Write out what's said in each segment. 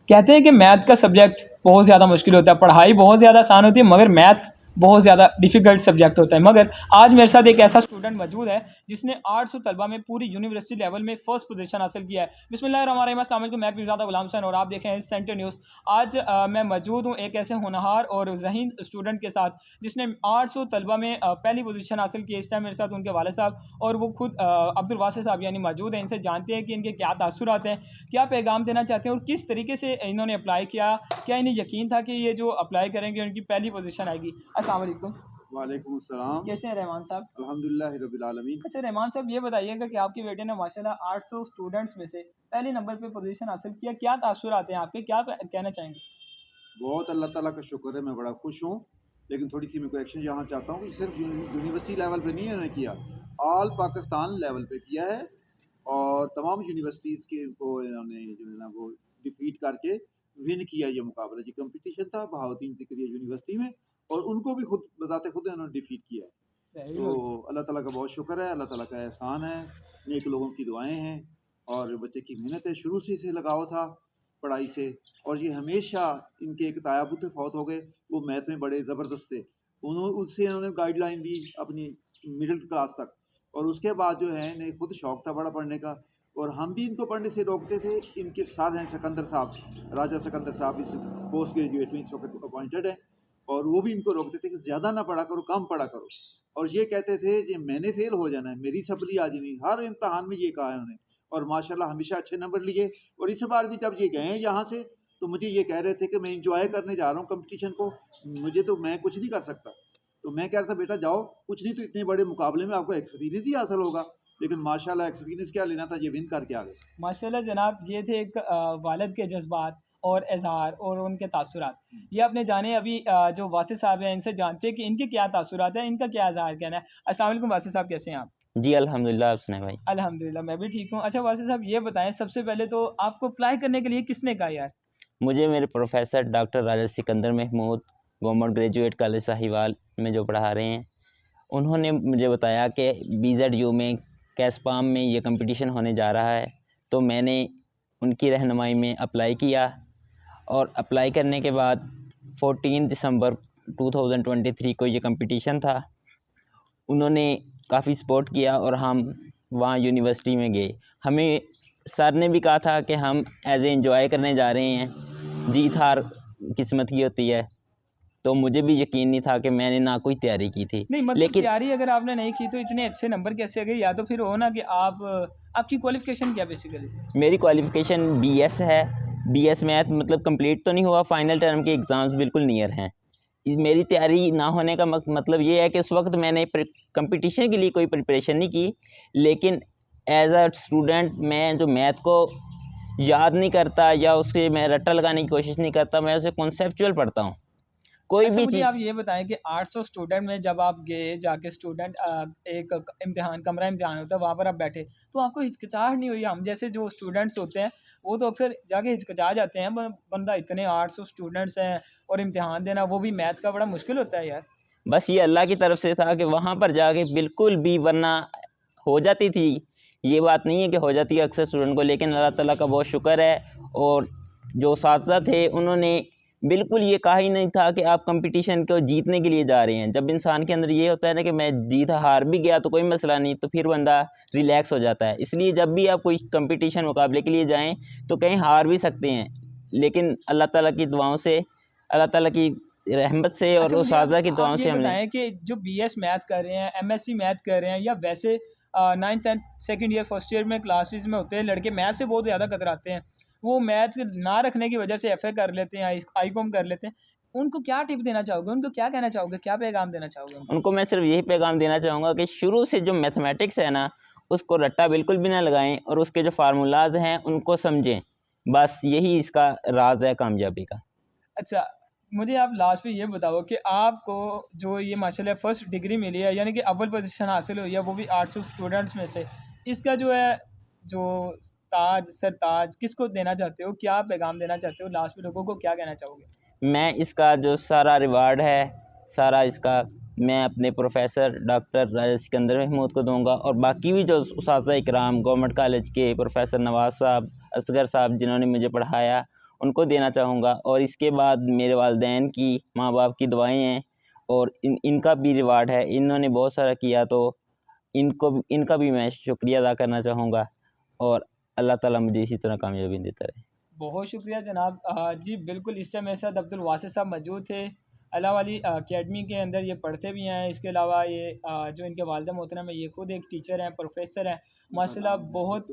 कहते हैं कि मैथ का सब्जेक्ट बहुत ज़्यादा मुश्किल होता है, पढ़ाई बहुत ज़्यादा आसान होती है मगर मैथ बहुत ज़्यादा डिफ़िकल्ट सब्जेक्ट होता है। मगर आज मेरे साथ एक ऐसा स्टूडेंट मौजूद है जिसने 800 तलबा में पूरी यूनिवर्सिटी लेवल में फ़र्स्ट पोजीशन हासिल किया है। बिस्मिल्लाहिर्रहमानिर्रहीम, अस्सलाम वालेकुम, मैं पीरज़ादा गुलाम हुसैन और आप देख रहे हैं सेंटर न्यूज़। आज मैं मौजूद हूँ एक ऐसे होनहार और ज़हीन स्टूडेंट के साथ जिसने 800 तलबा में पहली पोजीशन हासिल की है। इस टाइम मेरे साथ उनके वालिद साहब और वो खुद अब्दुल वासित साहब यानी मौजूद हैं। इनसे जानते हैं कि इनके क्या तासुरात हैं, क्या पैगाम देना चाहते हैं और किस तरीके से इन्होंने अप्लाई किया, क्या इन्हें यकीन था कि ये जो अप्लाई करेंगे उनकी पहली पोजीशन आएगी। अस्सलाम वालेकुम। वालेकुम अस्सलाम। कैसे हैं रहमान साहब? अल्हम्दुलिल्लाह रब्बिल आलमीन। अच्छा रहमान साहब, ये बताइएगा कि आपके बेटे ने माशाल्लाह 800 स्टूडेंट्स में से पहले नंबर पे पोजीशन हासिल किया, क्या तासुरात हैं आपके, क्या कहना चाहेंगे? बहुत अल्लाह ताला का शुक्र है, मैं बड़ा खुश हूँ। लेकिन थोड़ी सी मैं करेक्शन यहाँ चाहता हूँ कि सिर्फ यूनिवर्सिटी लेवल पे नहीं इन्होंने किया, ऑल पाकिस्तान लेवल पे किया है। और तमाम यूनिवर्सिटीज़ के को इन्होंने जो है ना वो डिफीट करके विन किया। ये मुकाबला जो कंपटीशन था बहाउद्दीन ज़िक्रिया यूनिवर्सिटी में, और उनको भी खुद बज़ाते खुद इन्होंने डिफीट किया है। वेरी तो गुड। अल्लाह ताला का बहुत शुक्र है, अल्लाह ताला का एहसान है, नेक लोगों की दुआएं हैं और बच्चे की मेहनत है। शुरू से इसे लगाव था पढ़ाई से, और ये हमेशा इनके एक तायाबुत थे, फौत हो गए। वो मैथ में बड़े ज़बरदस्त थे। उन्होंने उससे इन्होंने गाइडलाइन दी अपनी मिडिल क्लास तक, और उसके बाद जो है इन्हें खुद शौक था बड़ा पढ़ने का, और हम भी इनको पढ़ने से रोकते थे। इनके सर हैं सिकंदर साहब, राजा सिकंदर साहब, इस पोस्ट ग्रेजुएट में इस वक्त अपॉइंटेड है, और वो भी इनको रोकते थे कि ज़्यादा ना पढ़ा करो, कम पढ़ा करो। और ये कहते थे कि मैंने फेल हो जाना है, मेरी सपली आज नहीं। हर इम्तहान में ये कहा है उन्होंने, और माशाल्लाह हमेशा अच्छे नंबर लिए। और इस बार भी जब ये गए हैं यहाँ से, तो मुझे ये कह रहे थे कि मैं इंजॉय करने जा रहा हूँ कंपटीशन को, मुझे तो मैं कुछ नहीं कर सकता। तो मैं कह रहा था बेटा जाओ, कुछ नहीं तो इतने बड़े मुकाबले में आपको एक्सपीरियंस ही हासिल होगा। लेकिन माशाल्लाह एक्सपीरियंस क्या लेना था, ये विन करके आ गए। माशाल्लाह जनाब, ये थे एक वालिद के जज्बात और इज़हार और उनके तासुरात। ये आपने जाने अभी जो वासित साहब हैं इनसे जानते हैं कि इनके क्या तासुरात हैं, इनका क्या इज़हार कहना है। अस्सलाम वालेकुम वासित साहब, कैसे हैं आप? जी, अल्हम्दुलिल्लाह। आप सुनाएँ भाई? अल्हम्दुलिल्लाह, मैं भी ठीक हूँ। अच्छा वासित साहब, ये बताएं सबसे पहले तो आपको अप्लाई करने के लिए किसने कहा यार? मुझे मेरे professor doctor Raja Sikandar Mahmood government graduate college Sahiwal में जो पढ़ा रहे हैं, उन्होंने मुझे बताया कि बीज़ेडयू में कैसपाम में ये कंपटीशन होने जा रहा है। तो मैंने उनकी रहनुमाई में अप्लाई किया, और अप्लाई करने के बाद 14 दिसंबर 2023 को ये कंपटीशन था। उन्होंने काफ़ी सपोर्ट किया और हम वहाँ यूनिवर्सिटी में गए। हमें सर ने भी कहा था कि हम एज़ ए एंजॉय करने जा रहे हैं, जीत हार किस्मत की होती है। तो मुझे भी यकीन नहीं था कि मैंने ना कोई तैयारी की थी। नहीं मतलब लेकिन तैयारी अगर आपने नहीं की तो इतने अच्छे नंबर कैसे आ गए? या तो फिर हो ना कि आप आपकी क्वालिफ़िकेशन क्या बेसिकली? मेरी क्वालिफ़िकेशन बीएस है। बीएस मैथ मतलब कंप्लीट तो नहीं हुआ, फाइनल टर्म के एग्ज़ाम्स बिल्कुल नियर हैं। मेरी तैयारी ना होने का मतलब ये है कि उस वक्त मैंने कंपटीशन के लिए कोई प्रिपरेशन नहीं की, लेकिन एज अ स्टूडेंट मैं जो मैथ को याद नहीं करता या उसके मैं रट्टा लगाने की कोशिश नहीं करता, मैं उसे कॉन्सेप्चुअल पढ़ता हूँ कोई अच्छा भी मुझे आप चीज़। ये बताएं कि 800 स्टूडेंट में जब आप गए जाके स्टूडेंट एक इम्तिहान कमरा इम्तिहान होता है वहाँ पर आप बैठे, तो आपको हिचकिचाहट नहीं हुई? हम जैसे जो स्टूडेंट्स होते हैं वो तो अक्सर जाके हिचकिचा जाते हैं, बंदा इतने 800 स्टूडेंट्स हैं और इम्तिहान देना वो भी मैथ का बड़ा मुश्किल होता है यार। बस ये अल्लाह की तरफ से था कि वहाँ पर जाके बिल्कुल भी, वरना हो जाती थी। ये बात नहीं है कि हो जाती है अक्सर स्टूडेंट को, लेकिन अल्लाह ताला का बहुत शुक्र है। और जो साथी थे उन्होंने बिल्कुल ये कहा ही नहीं था कि आप कंपटीशन को जीतने के लिए जा रहे हैं। जब इंसान के अंदर ये होता है ना कि मैं जीत हार भी गया तो कोई मसला नहीं, तो फिर बंदा रिलैक्स हो जाता है। इसलिए जब भी आप कोई कंपटीशन मुकाबले के लिए जाएँ तो कहीं हार भी सकते हैं, लेकिन अल्लाह ताला की दुआओं से, अल्लाह ताला की रहमत से और अच्छा मुझे उस्तादा की आप दुआओं ये से हमने। बताएं कि जो बीएस मैथ कर रहे हैं, एमएससी मैथ कर रहे हैं, या वैसे 9th 10th second year first year में क्लासेस में होते हैं लड़के, मैथ से बहुत ज़्यादा कतराते हैं, वो मैथ ना रखने की वजह से एफए कर लेते हैं, आई कॉम कर लेते हैं, उनको क्या टिप देना चाहोगे, उनको क्या कहना चाहोगे, क्या पैगाम देना चाहोगे उनको? उनको मैं सिर्फ यही पैगाम देना चाहूँगा कि शुरू से जो मैथमेटिक्स है ना, उसको रट्टा बिल्कुल भी ना लगाएं, और उसके जो फार्मूलाज हैं उनको समझें। बस यही इसका राज है कामयाबी का। अच्छा, मुझे आप लास्ट पे ये बताओ कि आपको जो ये माशाल्लाह फर्स्ट डिग्री मिली है, यानी कि अव्वल पोजीशन हासिल हुई है, वो भी 800 स्टूडेंट्स में से, इसका जो है जो ताज सरताज किसको देना चाहते हो, क्या पैगाम देना चाहते हो, लास्ट में लोगों को क्या कहना चाहोगे? मैं इसका जो सारा रिवार्ड है, सारा इसका मैं अपने प्रोफ़ेसर डॉक्टर राजा सिकंदर महमूद को दूँगा, और बाकी भी जो उस्ताज़ इकराम गवर्नमेंट कॉलेज के प्रोफ़ेसर नवाज़ साहब, असगर साहब जिन्होंने मुझे पढ़ाया, उनको देना चाहूँगा। और इसके बाद मेरे वालिदैन की, माँ बाप की दुआएं हैं और इनका भी रिवार्ड है, इन्होंने बहुत सारा किया, तो इनका भी मैं शुक्रिया अदा करना चाहूँगा और अल्लाह ताला मुझे इसी तरह कामयाबी देता रहे। बहुत शुक्रिया जनाब। जी बिल्कुल, इस टाइम मेरे साथ अब्दुल वासित साहब मौजूद थे। अल्लाह वाली अकेडमी के अंदर ये पढ़ते भी हैं। इसके अलावा ये जो इनके वालिदा मोहतरम है, ये खुद एक टीचर हैं, प्रोफेसर हैं माशाल्लाह। बहुत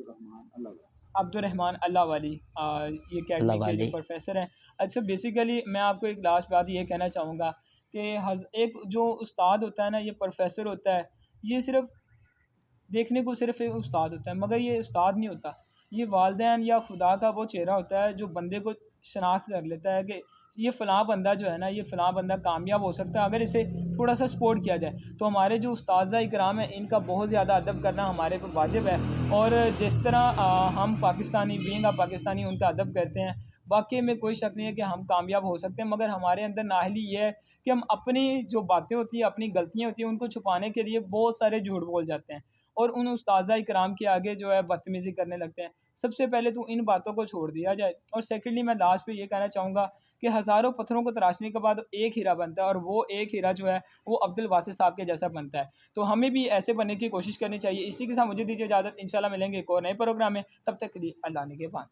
अब्दुलरहमान अल्लाह वाली ये अल्लाह अकेडमी के जो वाले प्रोफेसर हैं। अच्छा, बेसिकली मैं आपको एक लास्ट बात ये कहना चाहूँगा कि एक जो उस्ताद होता है ना, ये प्रोफेसर होता है, ये सिर्फ़ देखने को सिर्फ़ एक उस्ताद होता है, मगर ये उस्ताद नहीं होता। ये वालिदैन या खुदा का वो चेहरा होता है जो बंदे को शनाख्त कर लेता है कि ये फ़लाँ बंदा जो है ना, ये फ़लाँ बंदा कामयाब हो सकता है अगर इसे थोड़ा-सा सपोर्ट किया जाए। तो हमारे जो उस्ताज़ा इकराम हैं, इनका बहुत ज़्यादा अदब करना हमारे पर वाजिब है। और जिस तरह हम पाकिस्तानी बीइंग अ पाकिस्तानी उनका अदब करते हैं, वाक़ई में कोई शक नहीं है कि हम कामयाब हो सकते हैं। मगर हमारे अंदर नाअहली ये है कि हम अपनी जो बातें होती हैं, अपनी गलतियाँ होती हैं, उनको छुपाने के लिए बहुत सारे झूठ बोल जाते हैं और उन उस्ताज़ा इकराम के आगे जो है बदतमीज़ी करने लगते हैं। सबसे पहले तो इन बातों को छोड़ दिया जाए। और सेकेंडली मैं लास्ट पे ये कहना चाहूँगा कि हज़ारों पत्थरों को तराशने के बाद एक हीरा बनता है और वो एक हीरा जो है वो अब्दुल वासित साहब के जैसा बनता है। तो हमें भी ऐसे बनने की कोशिश करनी चाहिए। इसी के साथ मुझे दीजिए इजाज़त। इंशाल्लाह मिलेंगे एक और नए प्रोग्राम में। तब तक के लिए अल्लाह ने के पान।